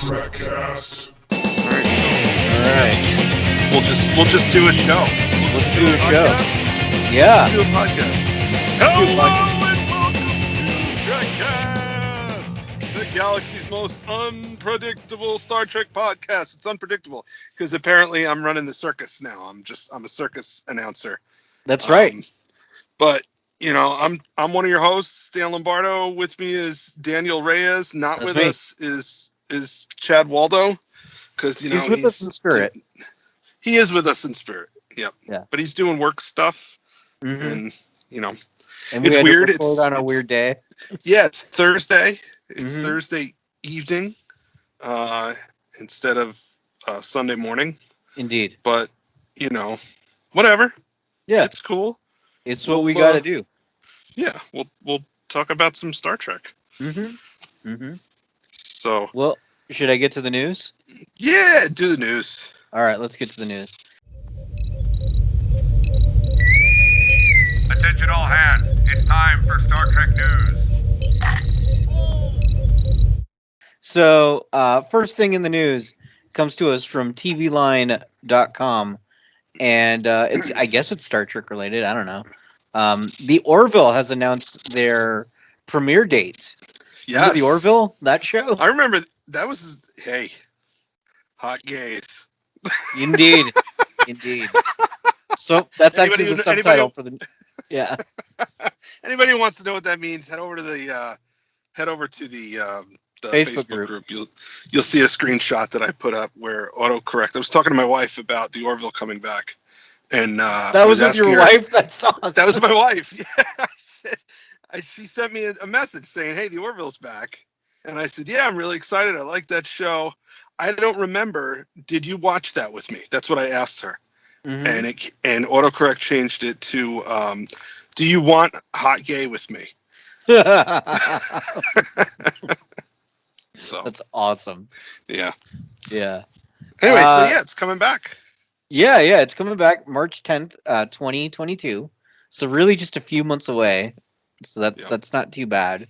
Trekcast. All right. We'll just do a show. Let's do a show. Podcast? Yeah. Let's do a podcast. Let's do a Hello podcast. and welcome to Trekcast, the galaxy's most unpredictable Star Trek podcast. It's unpredictable because apparently I'm running the circus now. I'm a circus announcer. That's right. But you know, I'm one of your hosts, Dan Lombardo. With me is Daniel Reyes. Not That's with me. us is Chad Waldo, because you know He's with us in spirit. He is with us in spirit. Yep. Yeah. But he's doing work stuff, Mm-hmm. and you know, And it's we had weird. To record It's on a it's- weird day. Yeah, it's Thursday. It's Mhm. Thursday evening, instead of Sunday morning. Indeed. But you know, whatever. Yeah. It's cool. It's what we We'll, got to do. Yeah, we'll talk about some Star Trek. Mm-hmm. Mm-hmm. So Well, should I get to the news? yeah, do the news. All right, let's get to the news. Attention all hands. It's time for Star Trek news. So, first thing in the news comes to us from tvline.com, and I guess it's Star Trek related. I don't know. The Orville has announced their premiere date. Remember Yes, the Orville, that show? I remember that was hot gays. Indeed. Indeed. So that's Anybody actually the who- subtitle anybody- for the. Yeah. Anybody who wants to know what that means, head over to the Facebook Facebook group. group. You'll see a screenshot that I put up where autocorrect. I was talking to my wife about the Orville coming back, and That was with asking your her- wife? That's awesome. That was my wife. Yeah, she sent me a message saying, "Hey, the Orville's back," and I said, "Yeah, I'm really excited. I like that show. I don't remember. Did you watch that with me?" That's what I asked her, Mhm. and autocorrect changed it to, "Do you want hot gay with me?" So That's awesome. yeah. Yeah. Anyway, so yeah, it's coming back. Yeah, it's coming back March 10th, 2022. So really just a few months away. So Yeah. that's not too bad.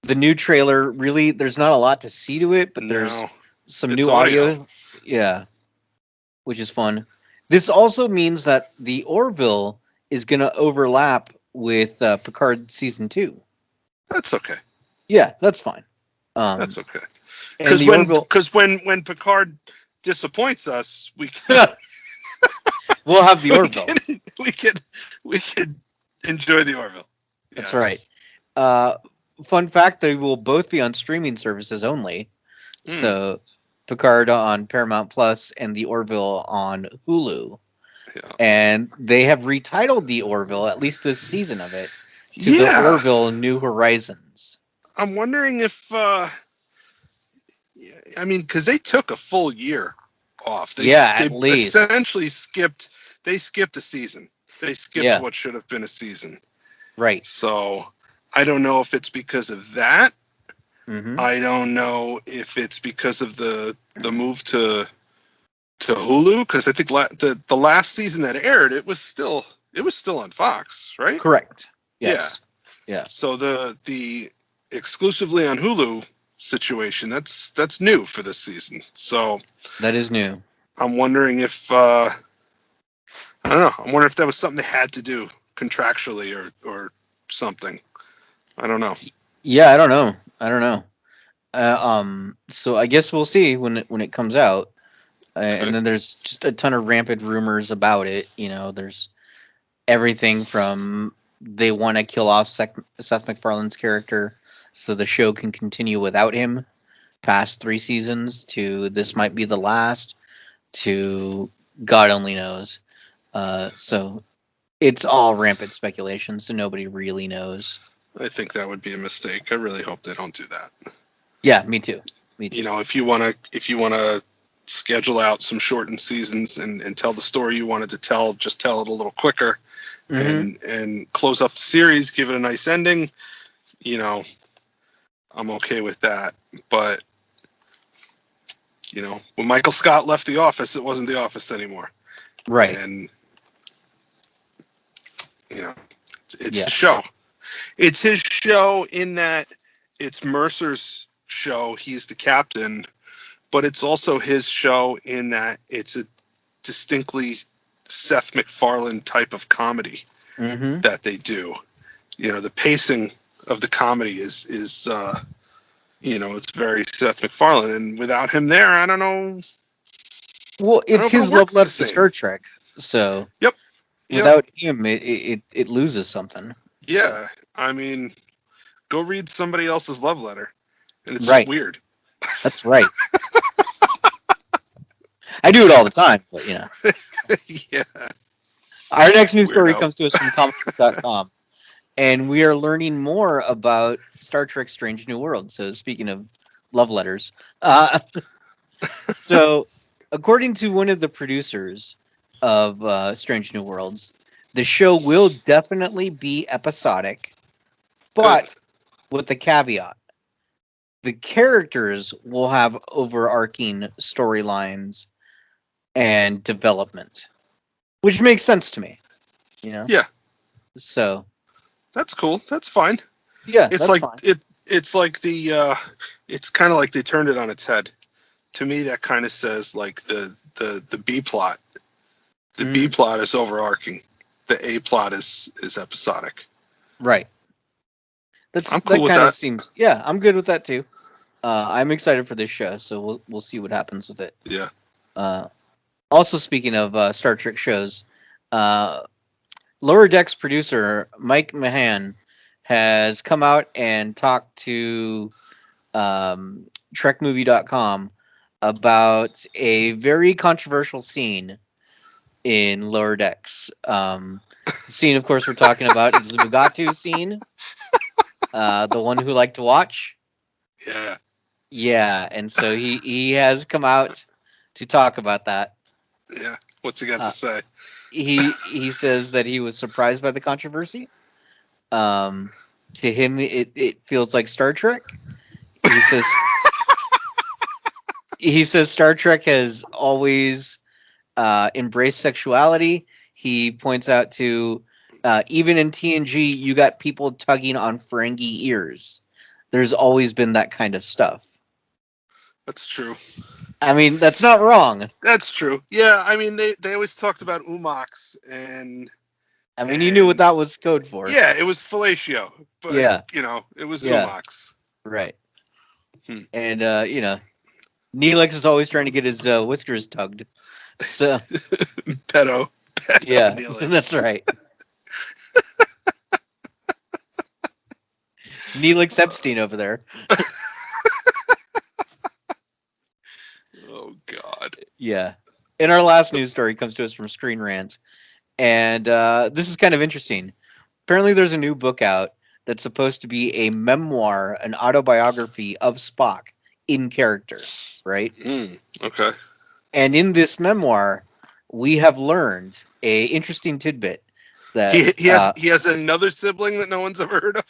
The new trailer, really, there's not a lot to see to it, but there's No, some it's new audio. Yeah, which is fun. This also means that the Orville is going to overlap with Picard Season 2. that's okay. Yeah, that's fine. That's okay. And the Orville... Because when Picard disappoints us, we can, we'll have the Orville. we can enjoy the Orville. That's Yes. right. Fun fact, they will both be on streaming services only. Hmm. So Picard on Paramount Plus and the Orville on Hulu. Yeah. And they have retitled the Orville, at least this season of it, to Yeah. the Orville New Horizons. I'm wondering if I mean, because they took a full year off. They at least. essentially skipped a season. They skipped what should have been a season. Right. So I don't know if it's because of that. Mm-hmm. I don't know if it's because of the move to Hulu, because I think the last season that aired, it was still on Fox, right? Correct. Yes. Yeah. So the exclusively on Hulu situation, that's new for this season. So That is new. I'm wondering if I don't know. I'm wondering if that was something they had to do contractually or something. I don't know. Yeah, I don't know. So I guess we'll see when it comes out. And then there's just a ton of rampant rumors about it. You know, there's everything from they want to kill off Seth MacFarlane's character so the show can continue without him past 3 seasons, to this might be the last, to God only knows. So it's all rampant speculation, so nobody really knows. I think that would be a mistake. I really hope they don't do that. Yeah, me too. You know, if you wanna schedule out some shortened seasons and tell the story you wanted to tell, just tell it a little quicker, and close up the series, give it a nice ending. You know, I'm okay with that. But you know, when Michael Scott left The Office, it wasn't The Office anymore. Right. And you know, it's the show. It's his show in that it's Mercer's show. He's the captain, but it's also his show in that it's a distinctly Seth MacFarlane type of comedy that they do. The pacing of the comedy is it's very Seth MacFarlane, and without him there, I don't know. Well, it's his love letter to Star Trek, so Yep. Without him, it loses something. Yeah, so. I mean, go read somebody else's love letter, and it's right. just weird. That's right. I do it all the time, but Yeah. Our next news story comes to us from comic.com, and we are learning more about Star Trek Strange New World. So speaking of love letters, so according to one of the producers of Strange New Worlds, the show will definitely be episodic, but with the caveat. The characters will have overarching storylines and development, which makes sense to me. Yeah. So that's cool. That's fine. Yeah, it's that's like fine. It's like it's kind of like they turned it on its head. To me, that kind of says like the B plot. The B plot is overarching. The A plot is episodic. Right. I'm cool with that. Seems. Yeah, I'm good with that too. I'm excited for this show, so we'll see what happens with it. Yeah. Also, speaking of Star Trek shows, Lower Decks producer Mike Mahan has come out and talked to TrekMovie.com about a very controversial scene in Lower Decks. The scene, of course, we're talking about is the Mugatu scene, the one who liked to watch. Yeah. Yeah, and so he has come out to talk about that. Yeah. What's he got to say? He says that he was surprised by the controversy. To him, it feels like Star Trek. He says Star Trek has always embraced sexuality. He points out to even in TNG, you got people tugging on Ferengi ears. There's always been that kind of stuff. That's true. I mean, that's not wrong. That's true. Yeah, I mean, they always talked about umox, and I mean, you knew what that was code for. Yeah, it was fellatio, but it was umox. Right. And Neelix is always trying to get his whiskers tugged. So pedo. Yeah, Neelix. That's right. Neelix Epstein over there. Oh God. Yeah. And our last news story comes to us from Screen Rant, and this is kind of interesting. Apparently, there's a new book out that's supposed to be a memoir, an autobiography of Spock in character, right? Okay. And in this memoir, we have learned a interesting tidbit that he has another sibling that no one's ever heard of.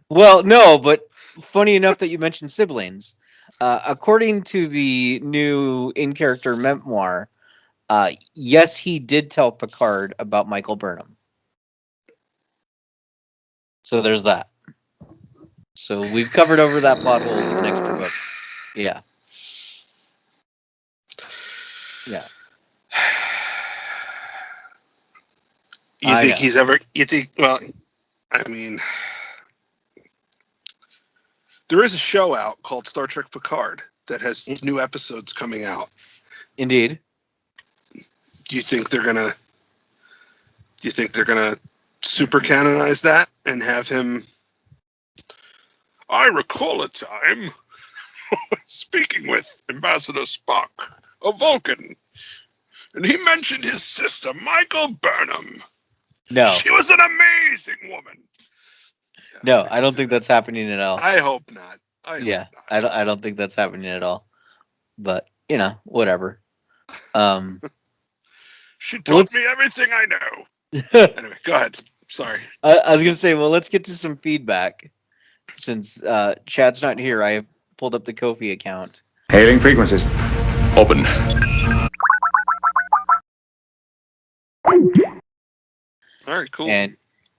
Well, no, but funny enough that you mentioned siblings. According to the new in-character memoir, yes, he did tell Picard about Michael Burnham. So there's that. So we've covered over that plot hole with an extra book. Yeah. Yeah. You think he's ever? You think? Well, I mean, there is a show out called Star Trek Picard that has new episodes coming out. Indeed. Do you think they're gonna super canonize that and have him? I recall a time speaking with Ambassador Spock, a Vulcan, and he mentioned his sister, Michael Burnham. No. She was an amazing woman. Yeah, no, I don't think that's happening at all. I hope not. I don't think that's happening at all. But, whatever. She taught me everything I know. Anyway, go ahead. Sorry. I was going to say, well, let's get to some feedback. Since Chad's not here, I pulled up the Ko-fi account. Hailing frequencies. Open. All right, cool. And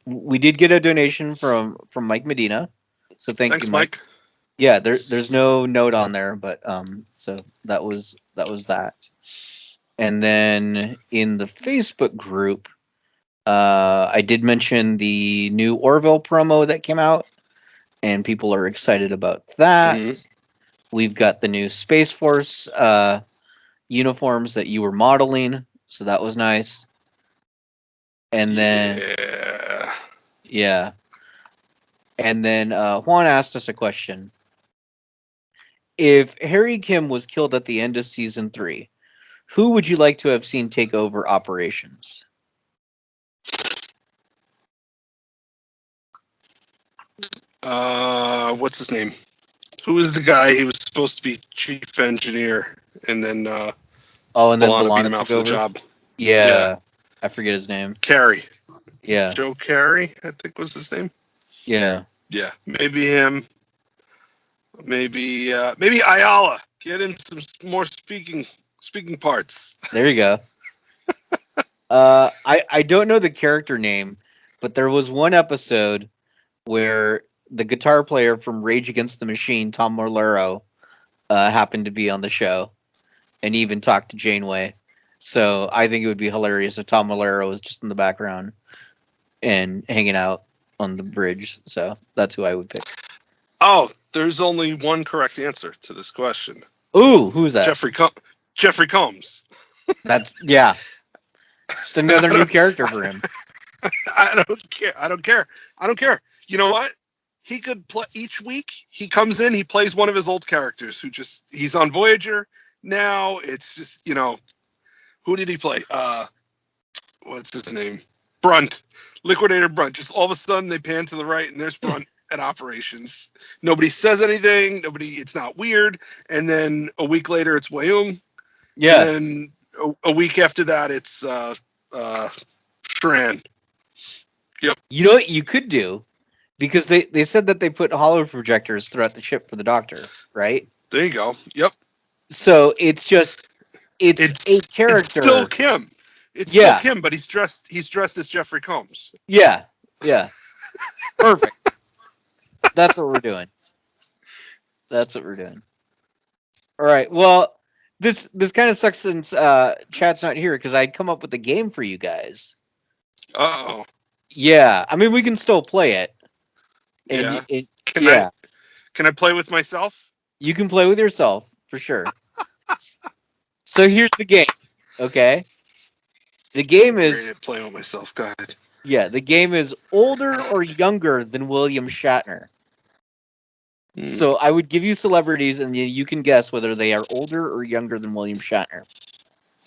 we did get a donation from Mike Medina. So thanks you, Mike. Yeah, there's no note on there, but so that was that. And then in the Facebook group, I did mention the new Orville promo that came out, and people are excited about that. Mhm. We've got the new Space Force uniforms that you were modeling, so that was nice. And then Yeah. yeah, and then Juan asked us a question. If Harry Kim was killed at the end of season 3, who would you like to have seen take over operations? What's his name? Who was the guy? He was supposed to be chief engineer, and then Oh, and then Balana beat Balana him out took for the over? job. Yeah. I forget his name. Carey. Yeah. Joe Carey, I think was his name. Yeah. Yeah, maybe him. Maybe Ayala. Get him some more speaking parts. There you go. I don't know the character name, but there was one episode where the guitar player from Rage Against the Machine, Tom Morello, happened to be on the show, and even talked to Janeway. So I think it would be hilarious if Tom Morello was just in the background and hanging out on the bridge. So that's who I would pick. Oh, there's only one correct answer to this question. Ooh, who's that? Jeffrey Combs. That's yeah. Just another new character for him. I don't care. I don't care. You know what? He could play each week. He comes in. He plays one of his old characters he's on Voyager now. It's just who did he play? What's his name? Brunt, Liquidator Brunt. Just all of a sudden they pan to the right and there's Brunt at operations. Nobody says anything. It's not weird. And then a week later it's Wyoming. Yeah. And then a week after that it's Shran. Yep. You know what you could do? Because they said that they put hollow projectors throughout the ship for the Doctor, right? There you go. Yep. So it's a character. It's still Kim. It's Yeah. still Kim, but he's dressed as Jeffrey Combs. Yeah. Yeah. Perfect. That's what we're doing. All right. Well, this kind of sucks since Chad's not here because I'd come up with a game for you guys. Oh. Yeah. I mean, we can still play it. And Yeah. Can I play with myself? You can play with yourself for sure. So here's the game. Okay. The game is I'm playing with myself. Go ahead. Yeah, the game is older or younger than William Shatner. So I would give you celebrities, and you can guess whether they are older or younger than William Shatner.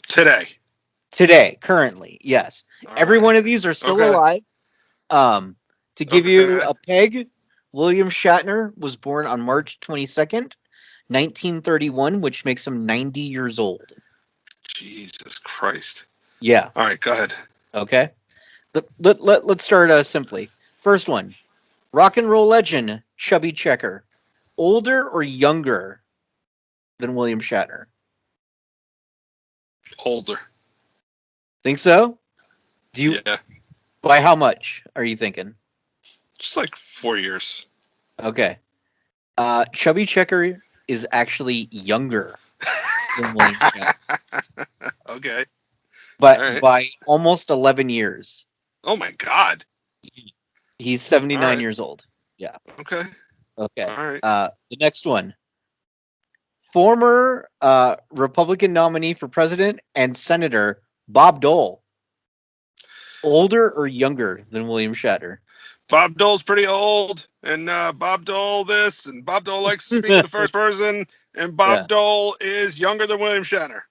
Today, currently, yes. Every one of these are still alive. To give you a peg, William Shatner was born on March 22nd, 1931, which makes him 90 years old. Jesus Christ. Yeah. All right, go ahead. Okay. Let's start simply. First one, rock and roll legend, Chubby Checker. Older or younger than William Shatner? Older. Think so? Yeah. By how much are you thinking? Just like 4 years. Okay. Chubby Checker is actually younger than William Shatner. Okay. But by almost 11 years. Oh my God. He's 79 years old. Yeah. Okay. All right. The next one. Former Republican nominee for president and senator Bob Dole. Older or younger than William Shatner? Bob Dole's pretty old, and Bob Dole this, and Bob Dole likes to speak in the first person, and Bob Dole is younger than William Shatner.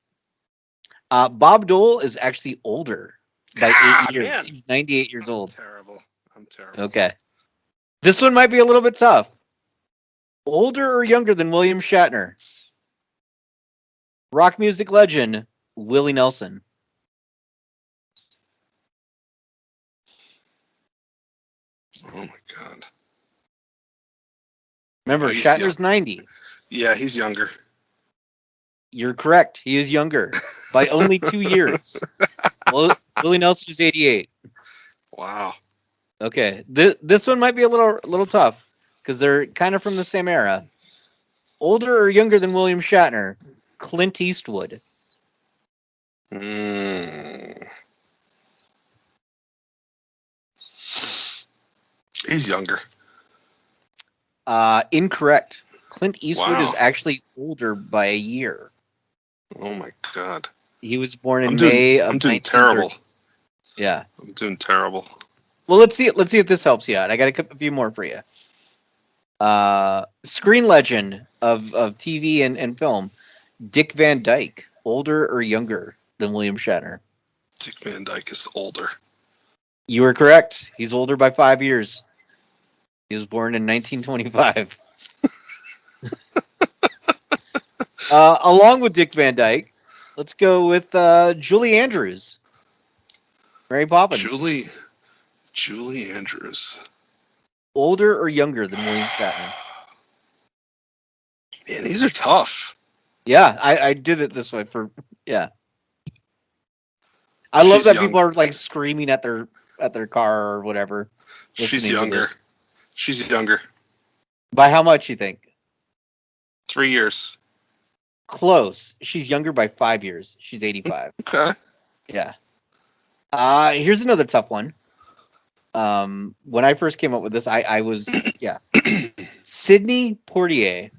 Bob Dole is actually older by 8 years. Man. He's 98 years old. I'm terrible. Okay. This one might be a little bit tough. Older or younger than William Shatner? Rock music legend, Willie Nelson. Oh my God. Remember, Shatner's 90. Yeah, he's younger. You're correct. He is younger by only 2 years. Willie Nelson is 88. Wow. Okay. This one might be a little tough because they're kind of from the same era. Older or younger than William Shatner? Clint Eastwood. He's younger. Incorrect. Clint Eastwood is Wow. actually older by a year. Oh my God. He was born in I'm doing May of 1930. terrible. Yeah. I'm doing terrible. Well, let's see if this helps you out. I got a few more for you. Screen legend of TV and film. Dick Van Dyke, older or younger than William Shatner? Dick Van Dyke is older. You are correct. He's older by 5 years. He was born in 1925. Along with Dick Van Dyke, let's go with Julie Andrews. Mary Poppins. Julie Andrews. Older or younger than William Shatner? Man, these are tough. Yeah, I did it this way yeah. I love She's that young. people are like screaming at their car or whatever. She's listening to younger. this. She's younger. By how much you think? 3 years. Close. She's younger by 5 years. She's 85. Okay. Yeah. Here's another tough one. When I first came up with this, I was Sidney Poitier.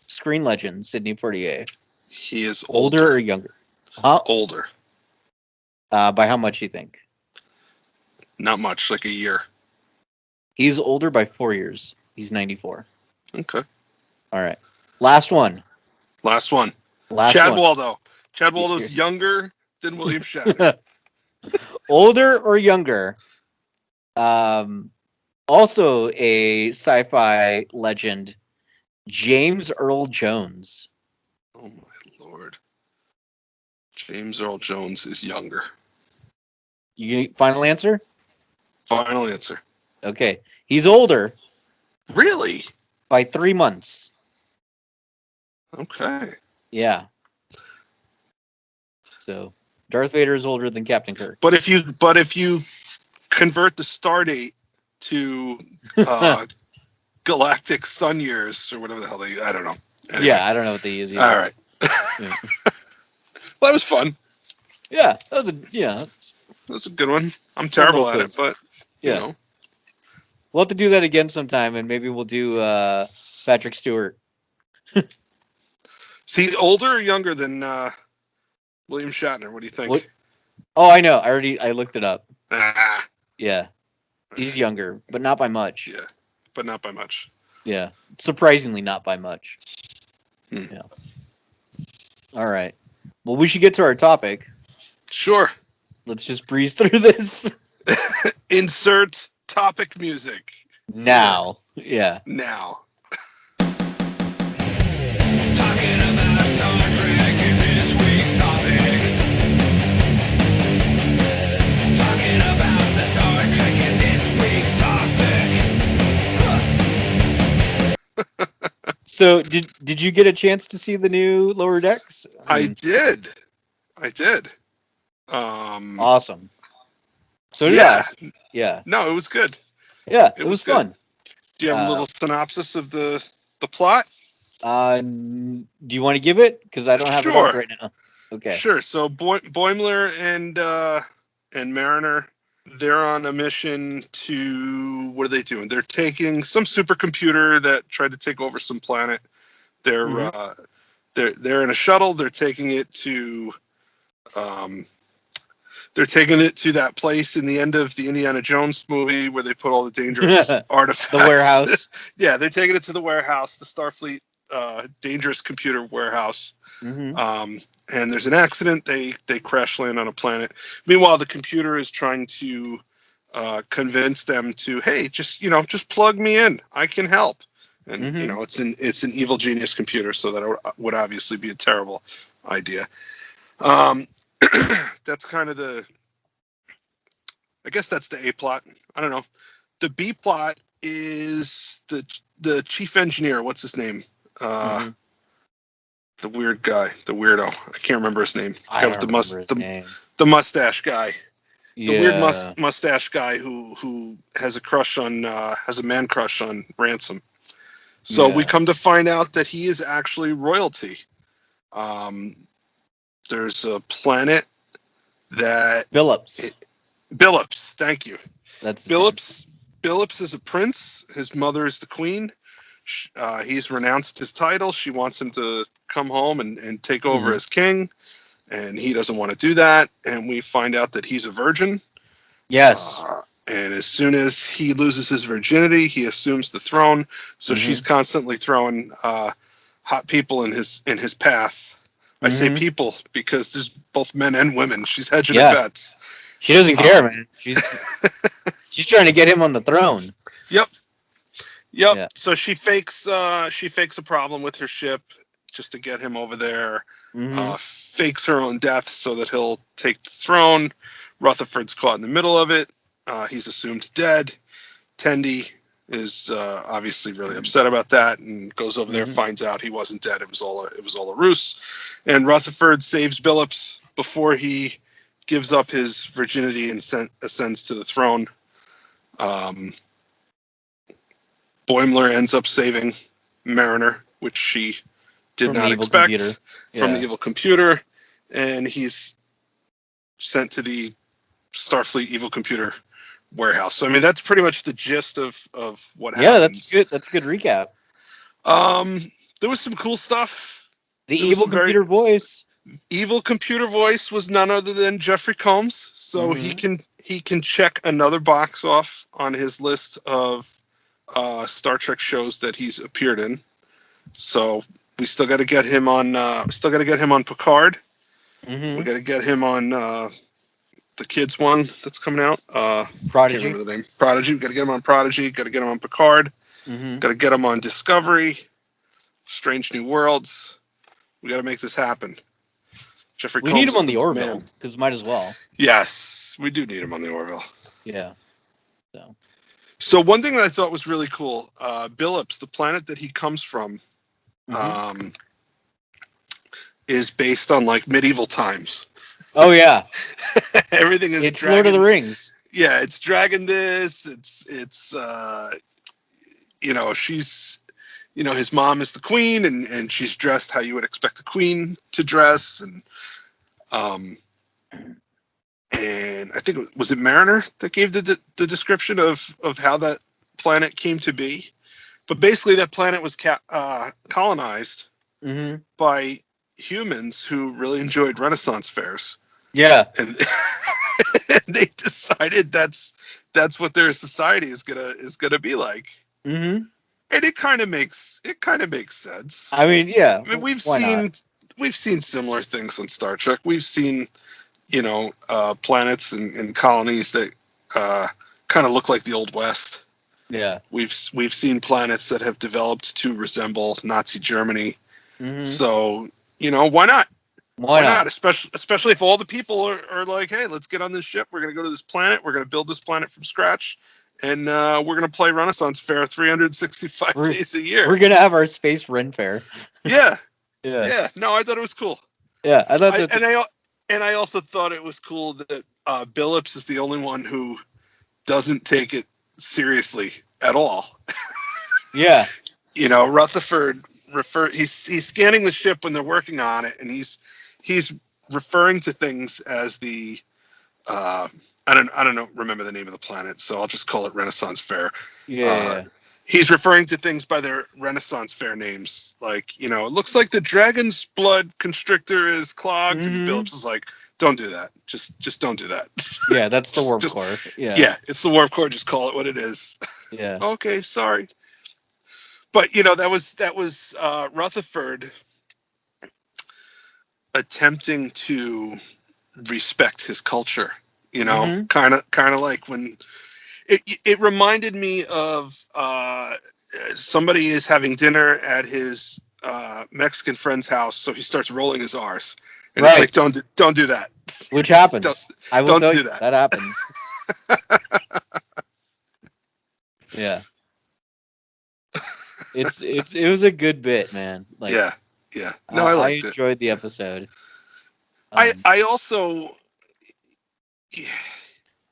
Screen legend, Sidney Poitier. He is Older or younger? Huh? Older. By how much you think? Not much, like a year. He's older by 4 years. He's 94. Okay. All right. Last one. Chad Waldo. Chad Waldo's younger than William Shatner. Older or younger? Also a sci-fi legend, James Earl Jones. Oh my Lord. James Earl Jones is younger. Final answer? Final answer. Okay. He's older Really? by 3 months. Okay. Yeah. So Darth Vader is older than Captain Kirk. But if you convert the star date to galactic sun years or whatever the hell I don't know. Anyway. Yeah, I don't know what they use either. All right. Yeah. Well, that was fun. Yeah, that was a good one. I'm terrible at it, but yeah. You know. We'll have to do that again sometime, and maybe we'll do Patrick Stewart. See, older or younger than William Shatner? What do you think? What? Oh, I know. I looked it up. Ah. Yeah. He's younger, but not by much. Yeah, but not by much. Yeah. Surprisingly not by much. Hmm. Yeah. All right. Well, we should get to our topic. Sure. Let's just breeze through this. Insert topic music. Now. Yeah. Now. Talking about Star Trek in this week's topic. Talking about the Star Trek in this week's topic. So, did you get a chance to see the new Lower Decks? I did. Awesome. So did I. Yeah. No, it was good. Yeah, it was good. fun. Do you have a little synopsis of the plot? Do you want to give it? Because I don't have it up right now. Okay. Sure. So Boimler and Mariner, they're on a mission to, what are they doing? They're taking some supercomputer that tried to take over some planet. They're in a shuttle. They're taking it to that place in the end of the Indiana Jones movie where they put all the dangerous artifacts. The warehouse. Yeah, they're taking it to the warehouse, the Starfleet dangerous computer warehouse. Mm-hmm. And there's an accident. They crash land on a planet. Meanwhile, the computer is trying to convince them to, hey, just plug me in. I can help. And it's an evil genius computer, so that would obviously be a terrible idea. That's kind of I guess that's the A plot. I don't know. The B plot is the chief engineer. What's his name? The weird guy, the weirdo. I can't remember his name. The mustache guy. Yeah. The weird mustache guy who has a man crush on Ransom. So we Yeah. come to find out that he is actually royalty. There's a planet that Phillips. Billups. Thank you. That's his name. Billups is a prince. His mother is the queen. He's renounced his title. She wants him to come home and take over Mhm. as king, and he doesn't want to do that. And we find out that he's a virgin. Yes. And as soon as he loses his virginity, he assumes the throne. So she's constantly throwing hot people in his path. I say Mhm. people because there's both men and women. She's hedging her Yeah. bets. She doesn't care, man. She's trying to get him on the throne. Yep. Yeah. So she fakes a problem with her ship just to get him over there. Mhm. Fakes her own death so that he'll take the throne. Rutherford's caught in the middle of it. He's assumed dead. Tendi is obviously really upset about that and goes over there, finds out he wasn't dead. It was all a ruse. And Rutherford saves Billups before he gives up his virginity and ascends to the throne. Boimler ends up saving Mariner, which she did From the not evil expect, computer. from the Yeah. evil computer, and he's sent to the Starfleet evil computer warehouse. So I mean, that's pretty much the gist of what Yeah, happens. that's good. That's a good recap. There was some cool stuff. The There was evil some very computer voice. evil computer voice was none other than Jeffrey Combs, so he can check another box off on his list of Star Trek shows that he's appeared in. So we still got to get him on. Picard. We got to get him on the kids one that's coming out. Can't Prodigy. remember the name. Prodigy. We got to get him on Prodigy. Got to get him on Picard. Got to get him on Discovery. Strange New Worlds. We got to make this happen. Jeffrey We Combs need him is on the Orville man. because might as well. Yes, we do need him on the Orville. Yeah. So one thing that I thought was really cool, Billups, the planet that he comes from, is based on like medieval times. Oh yeah. Everything is It's Lord of the Rings. Yeah, it's dragon this. It's she's his mom is the queen and she's dressed how you would expect a queen to dress and I think was it Mariner that gave the description of how that planet came to be. But basically, that planet was colonized by humans who really enjoyed Renaissance fairs. Yeah. And they decided that's what their society is gonna be like. And it kind of makes sense. I mean, yeah. I mean, we've why seen similar things on Star Trek. We've seen planets and colonies that kind of look like the Old West. Yeah. We've seen planets that have developed to resemble Nazi Germany. So why not? Why not? Especially if all the people are like, hey, let's get on this ship. We're going to go to this planet. We're going to build this planet from scratch. And we're going to play Renaissance Fair 365 days a year. We're going to have our space Ren Fair. Yeah. Yeah. Yeah. No, I thought it was cool. Yeah. I thought so. And I also thought it was cool that Billups is the only one who doesn't take it seriously at all. Yeah. Rutherford he's scanning the ship when they're working on it, and he's referring to things as the I don't remember the name of the planet, so I'll just call it Renaissance Fair. Yeah. He's referring to things by their Renaissance Fair names, like it looks like the dragon's blood constrictor is clogged. And Phillips is like, don't do that. Just don't do that. Yeah, that's the warp core. Yeah, it's the warp core. Just call it what it is. Yeah. Okay, sorry. But that was Rutherford attempting to respect his culture. Kind of like when it reminded me of somebody is having dinner at his Mexican friend's house, so he starts rolling his R's, and it's like don't do that. Which happens. I will tell you that happens. Yeah. It was a good bit, man. Like, yeah. No, I liked it. I enjoyed the episode. I also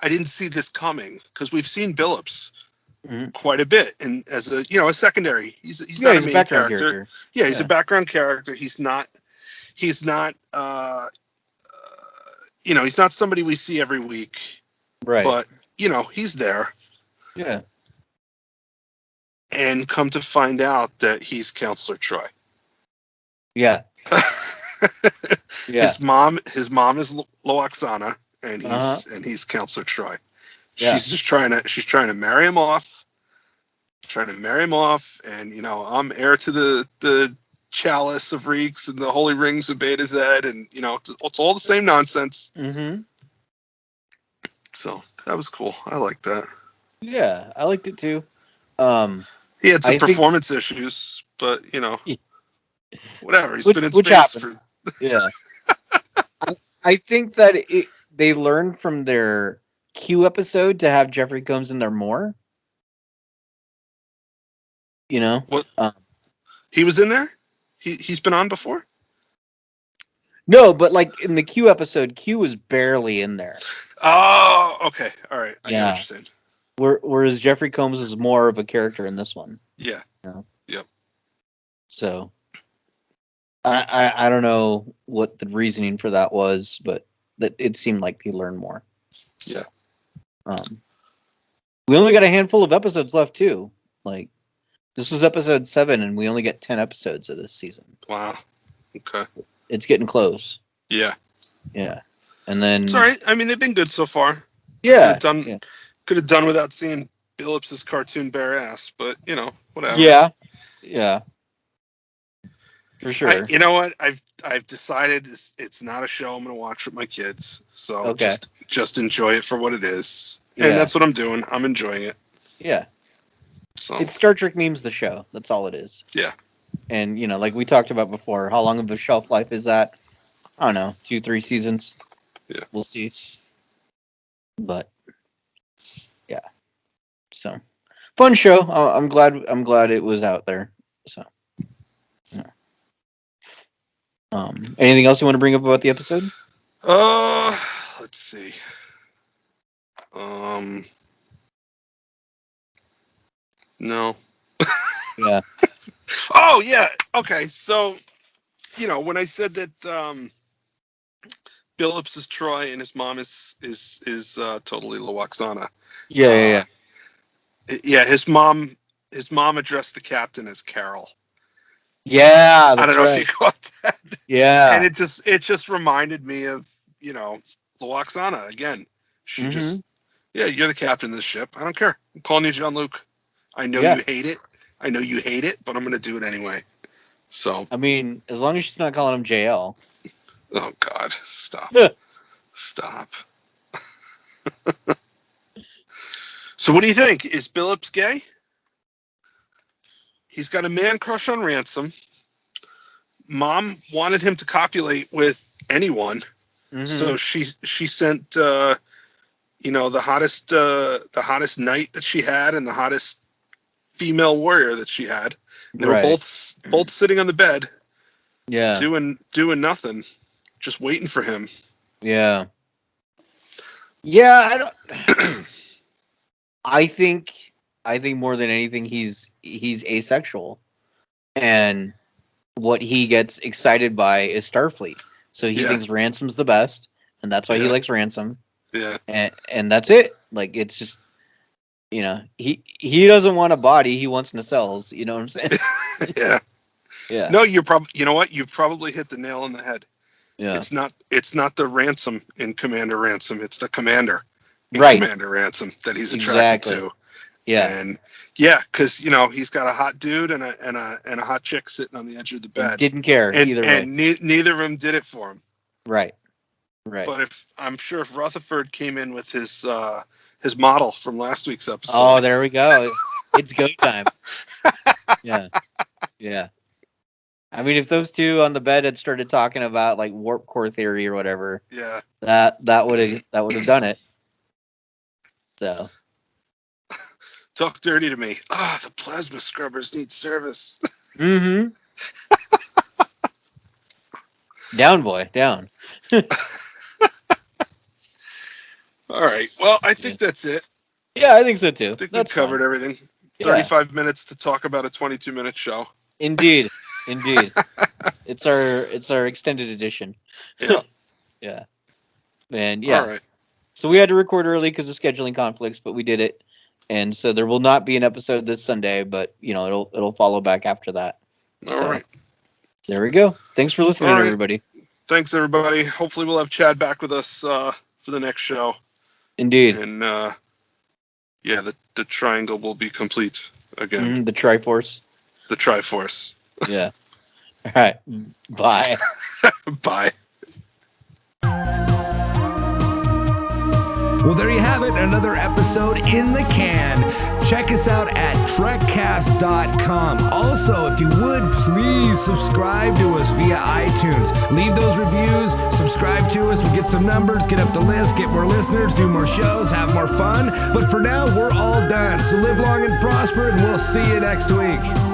I didn't see this coming because we've seen Billups quite a bit, and as a a secondary. He's Yeah, not a he's a main background character. character. Yeah, he's Yeah. a background character. He's not. He's not. He's not somebody we see every week. Right. But he's there. Yeah. And come to find out that he's Counselor Troy. Yeah. Yeah. His mom is Loaxana, and Uh-huh. he's Counselor Troy. Yeah. She's trying to marry him off. And I'm heir to the chalice of Reeks and the holy rings of Beta Z, and it's all the same nonsense. Mm-hmm. So that was cool. I like that. Yeah, I liked it too. He had some I think performance issues, but whatever. He's been in which space happens. Yeah. I think that they learned from their Q episode to have Jeffrey Combs in there more. What? Um, He was in there? He's been on before? no, but like in the Q episode, Q was barely in there. Oh, okay. All right. I get what Yeah. you're saying. Whereas Jeffrey Combs is more of a character in this one. Yeah. Yep. So I don't know what the reasoning for that was, but that it seemed like he learned more. So we only got a handful of episodes left too. Like this is episode 7, and we only get 10 episodes of this season. Wow. Okay. It's getting close. Yeah. Yeah. And then It's all right. I mean, they've been good so far. Yeah. Could have done without seeing Billips's cartoon bare ass, but whatever. Yeah. Yeah. For sure. You know what? I've decided it's not a show I'm going to watch with my kids. So Okay. just enjoy it for what it is. Yeah. And that's what I'm doing. I'm enjoying it. Yeah. So It's Star Trek memes the show. That's all it is. Yeah. And like we talked about before, how long of a shelf life is that? I don't know, 2-3 seasons. Yeah. We'll see. But yeah. So fun show. I'm glad it was out there. So yeah. Anything else you want to bring up about the episode? Let's see. No. Yeah. Oh yeah. Okay. So, when I said that Billups is Troy and his mom is totally Loaxana. Yeah. Yeah. His mom addressed the captain as Carol. Yeah. I don't know if you caught that. Yeah. And it just reminded me of Loaxana again. She just you're the captain of the ship. I don't care. I'm calling you Jean-Luc. I know you hate it. But I'm going to do it anyway. So. I mean, as long as she's not calling him JL. Oh, God. Stop. Stop. So what do you think? Is Billups gay? He's got a man crush on Ransom. Mom wanted him to copulate with anyone. Mm-hmm. So she sent the hottest knight that she had and the hottest female warrior that she had. They were both sitting on the bed, doing nothing, just waiting for him. Yeah. I don't. I think more than anything, he's asexual, and what he gets excited by is Starfleet. So he thinks Ransom's the best, and that's why he likes Ransom. Yeah. And that's it. Like it's just he doesn't want a body, he wants nacelles, you know what I'm saying? Yeah. Yeah. No, you know what? You probably hit the nail on the head. Yeah. It's not the Ransom in Commander Ransom, it's the commander in Commander Ransom that he's attracted to. Yeah. And yeah, because he's got a hot dude and a hot chick sitting on the edge of the bed. Didn't care either way. And neither of them did it for him. Right. But I'm sure if Rutherford came in with his model from last week's episode. Oh, there we go. It's go time. Yeah. Yeah. I mean, if those two on the bed had started talking about like warp core theory or whatever, that would have done it. So talk dirty to me. The plasma scrubbers need service. Mm-hmm. Down, boy, down. All right. Well, I think that's it. Yeah, I think so too. I think That's we covered fine. everything. Yeah. 35 minutes to talk about a 22-minute show. Indeed. It's our extended edition. Yeah. Yeah. And yeah. All right. So we had to record early because of scheduling conflicts, but we did it. And so there will not be an episode this Sunday, but it'll follow back after that. All right. There we go. Thanks for listening, All right. everybody. Thanks, everybody. Hopefully we'll have Chad back with us for the next show. Indeed. And the triangle will be complete again. The Triforce. The Triforce. Yeah. All right. Bye. Bye. Well, there you have it, another episode in the can. Check us out at Trekcast.com. Also, if you would, please subscribe to us via iTunes. Leave those reviews, subscribe to us, we'll get some numbers, get up the list, get more listeners, do more shows, have more fun. But for now, we're all done. So live long and prosper, and we'll see you next week.